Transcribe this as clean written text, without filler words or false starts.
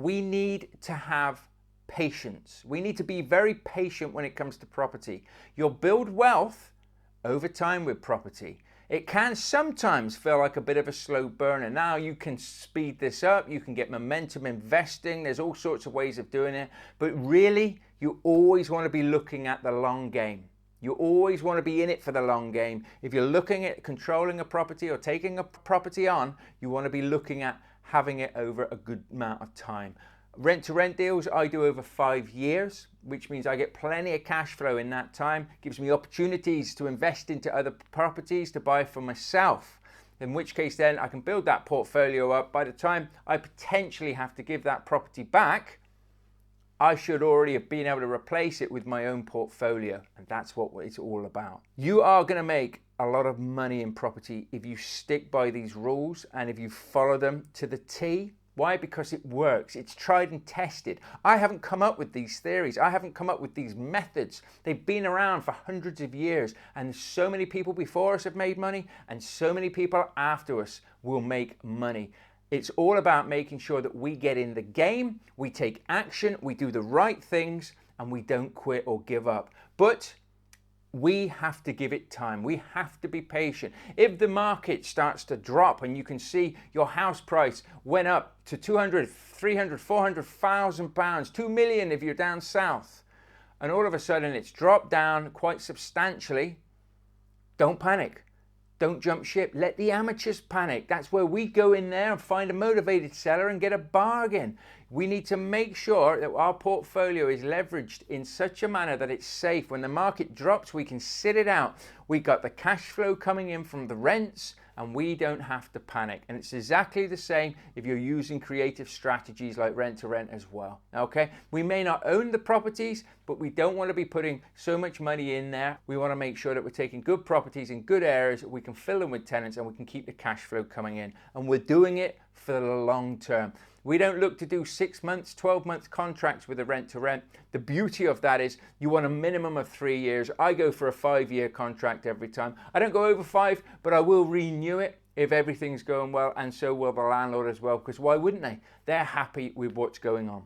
we need to have patience. We need to be very patient when it comes to property. You'll build wealth over time with property. It can sometimes feel like a bit of a slow burner. Now you can speed this up, you can get momentum investing, there's all sorts of ways of doing it, but really you always want to be looking at the long game. You always want to be in it for the long game. If you're looking at controlling a property or taking a property on, you want to be looking at having it over a good amount of time. Rent-to-rent deals I do over 5 years, which means I get plenty of cash flow in that time. Gives me opportunities to invest into other properties to buy for myself. In which case then I can build that portfolio up. By the time I potentially have to give that property back, I should already have been able to replace it with my own portfolio. And that's what it's all about. You are going to make a lot of money in property if you stick by these rules and if you follow them to the T. Why? Because it works. It's tried and tested. I haven't come up with these theories. I haven't come up with these methods. They've been around for hundreds of years, and so many people before us have made money, and so many people after us will make money. It's all about making sure that we get in the game, we take action, we do the right things, and we don't quit or give up. But we have to give it time. We have to be patient. If the market starts to drop and you can see your house price went up to 200, 300, 400,000 pounds, 2 million if you're down south, and all of a sudden it's dropped down quite substantially, don't panic. Don't jump ship. Let the amateurs panic. That's where we go in there and find a motivated seller and get a bargain. We need to make sure that our portfolio is leveraged in such a manner that it's safe. When the market drops, we can sit it out. We got the cash flow coming in from the rents and we don't have to panic. And it's exactly the same if you're using creative strategies like rent to rent as well. Okay, we may not own the properties, but we don't want to be putting so much money in there. We want to make sure that we're taking good properties in good areas, we can fill them with tenants and we can keep the cash flow coming in. And we're doing it for the long term. We don't look to do 6 months, 12 month contracts with a rent to rent. The beauty of that is you want a minimum of 3 years. I go for a 5-year contract every time. I don't go over 5, but I will renew it if everything's going well, and so will the landlord as well, because why wouldn't they? They're happy with what's going on.